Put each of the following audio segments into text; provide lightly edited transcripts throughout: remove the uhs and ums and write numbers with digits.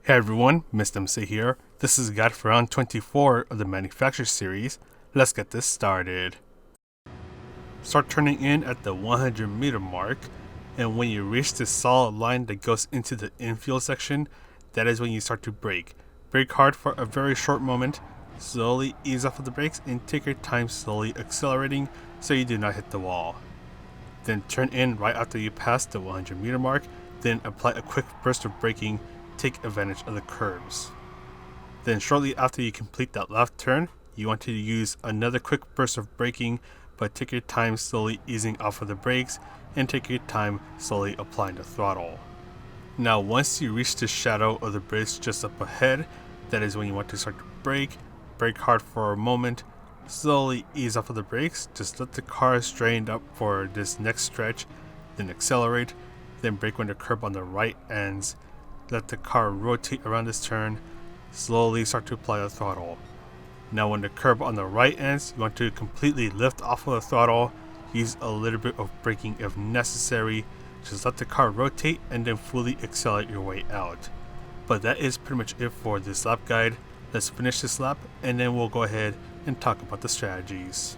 Hey everyone, Mr. MC here. This is a guide for round 24 of the Manufacturer series. Let's get this started. Start turning in at the 100 meter mark, and when you reach the solid line that goes into the infield section, that is when you start to brake. Brake hard for a very short moment, slowly ease off of the brakes, and take your time slowly accelerating so you do not hit the wall. Then turn in right after you pass the 100 meter mark, then apply a quick burst of braking. Take advantage of the curves. Then shortly after you complete that left turn, you want to use another quick burst of braking, but take your time slowly easing off of the brakes and take your time slowly applying the throttle. Now once you reach the shadow of the bridge just up ahead, that is when you want to start to brake hard for a moment, slowly ease off of the brakes, just let the car straighten up for this next stretch, then accelerate, then brake when the curb on the right ends. Let the car rotate around this turn, slowly start to apply the throttle. Now when the curb on the right ends, you want to completely lift off of the throttle, use a little bit of braking if necessary, just let the car rotate and then fully accelerate your way out. But that is pretty much it for this lap guide. Let's finish this lap and then we'll go ahead and talk about the strategies.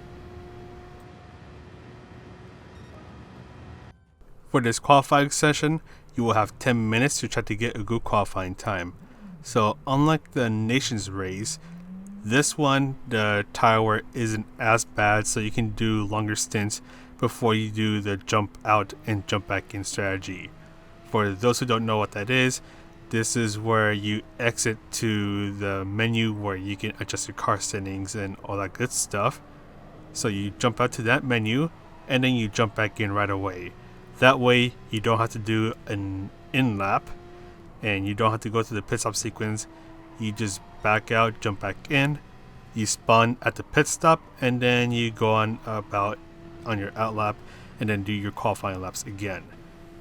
For this qualifying session, you will have 10 minutes to try to get a good qualifying time. So unlike the Nations race, this one, the tire wear isn't as bad, so you can do longer stints before you do the jump out and jump back in strategy. For those who don't know what that is, this is where you exit to the menu where you can adjust your car settings and all that good stuff. So you jump out to that menu and then you jump back in right away. That way you don't have to do an in-lap and you don't have to go through the pit stop sequence. You just back out, jump back in, you spawn at the pit stop, and then you go on about on your out lap and then do your qualifying laps again.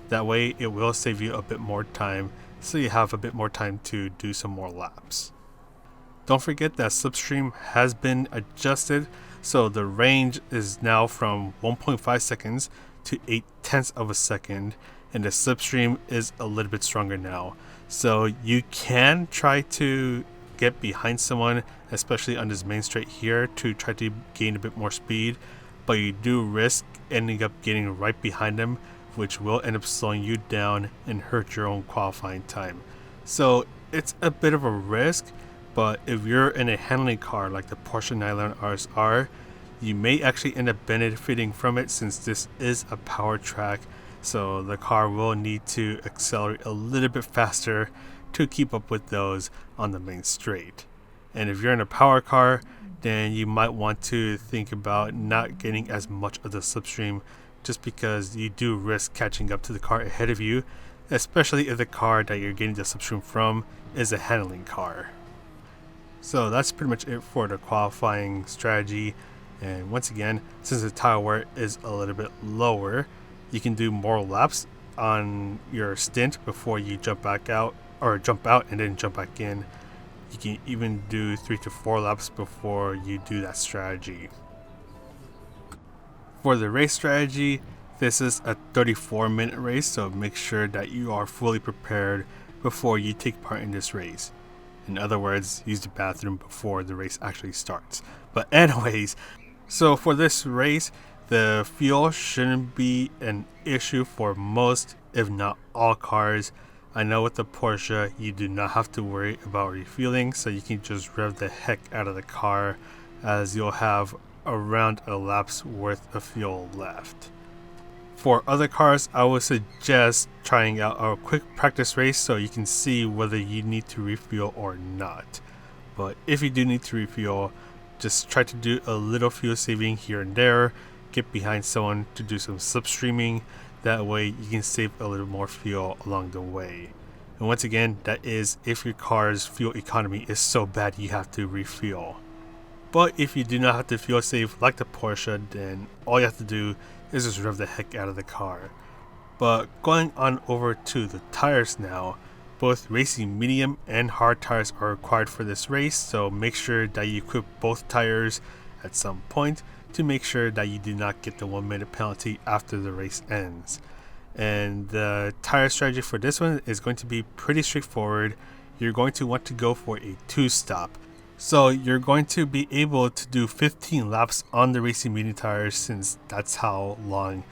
That way it will save you a bit more time, so you have a bit more time to do some more laps. Don't forget that slipstream has been adjusted, so the range is now from 1.5 seconds to 0.8 of a second, and the slipstream is a little bit stronger now. So you can try to get behind someone, especially on this main straight here, to try to gain a bit more speed, but you do risk ending up getting right behind them, which will end up slowing you down and hurt your own qualifying time. So it's a bit of a risk, but if you're in a handling car like the Porsche 911 RSR, you may actually end up benefiting from it, since this is a power track, so the car will need to accelerate a little bit faster to keep up with those on the main straight. And if you're in a power car, then you might want to think about not getting as much of the slipstream, just because you do risk catching up to the car ahead of you, especially if the car that you're getting the slipstream from is a handling car. So that's pretty much it for the qualifying strategy. And once again, since the tire wear is a little bit lower, you can do more laps on your stint before you jump back out, or jump out and then jump back in. You can even do 3 to 4 laps before you do that strategy. For the race strategy, this is a 34-minute race, so make sure that you are fully prepared before you take part in this race. In other words, use the bathroom before the race actually starts. But anyways, so for this race, the fuel shouldn't be an issue for most, if not all cars. I know with the Porsche, you do not have to worry about refueling, so you can just rev the heck out of the car, as you'll have around a lap's worth of fuel left. For other cars, I would suggest trying out a quick practice race so you can see whether you need to refuel or not. But if you do need to refuel, just try to do a little fuel saving here and there, get behind someone to do some slipstreaming, that way you can save a little more fuel along the way. And once again, that is if your car's fuel economy is so bad you have to refuel. But if you do not have to fuel save like the Porsche, then all you have to do is just rev the heck out of the car. But going on over to the tires now, both racing medium and hard tires are required for this race, so make sure that you equip both tires at some point to make sure that you do not get the 1 minute penalty after the race ends. And the tire strategy for this one is going to be pretty straightforward. you're going to want to go for a 2-stop. So you're going to be able to do 15 laps on the racing medium tires, since that's how long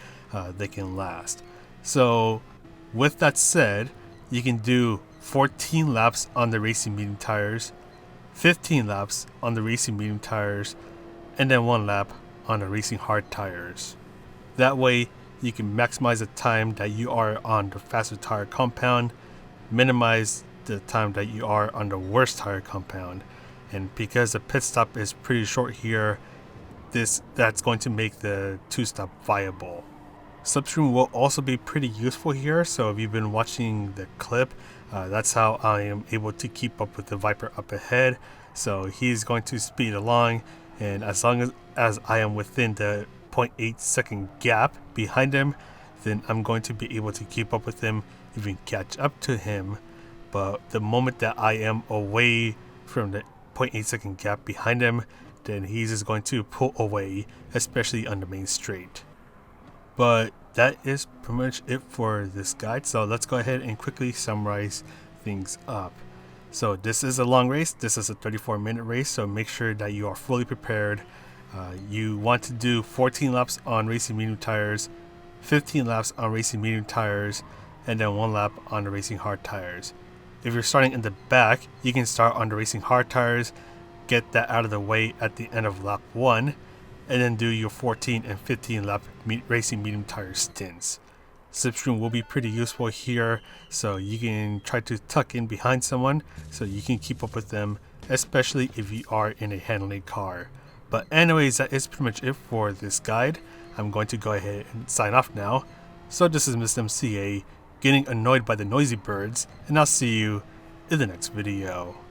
they can last. So with that said, you can do 14 laps on the racing medium tires, 15 laps on the racing medium tires, and then 1 lap on the racing hard tires. That way you can maximize the time that you are on the faster tire compound, minimize the time that you are on the worst tire compound. And because the pit stop is pretty short here, that's going to make the 2-stop viable. Slipstream will also be pretty useful here, so if you've been watching the clip, that's how I am able to keep up with the Viper up ahead. So he's going to speed along, and as long as I am within the 0.8 second gap behind him, then I'm going to be able to keep up with him, even catch up to him. But the moment that I am away from the 0.8 second gap behind him, then he's just going to pull away, especially on the main straight. But that is pretty much it for this guide, so let's go ahead and quickly summarize things up. So this is a long race, this is a 34-minute race, so make sure that you are fully prepared. You want to do 14 laps on racing medium tires, 15 laps on racing medium tires, and then 1 lap on the racing hard tires. If you're starting in the back, you can start on the racing hard tires, get that out of the way at the end of lap 1, and then do your 14 and 15 lap racing medium tire stints. Slipstream will be pretty useful here, so you can try to tuck in behind someone so you can keep up with them, especially if you are in a handling car. But anyways, that is pretty much it for this guide. I'm going to go ahead and sign off now. So this is Mr. MCA, getting annoyed by the noisy birds, and I'll see you in the next video.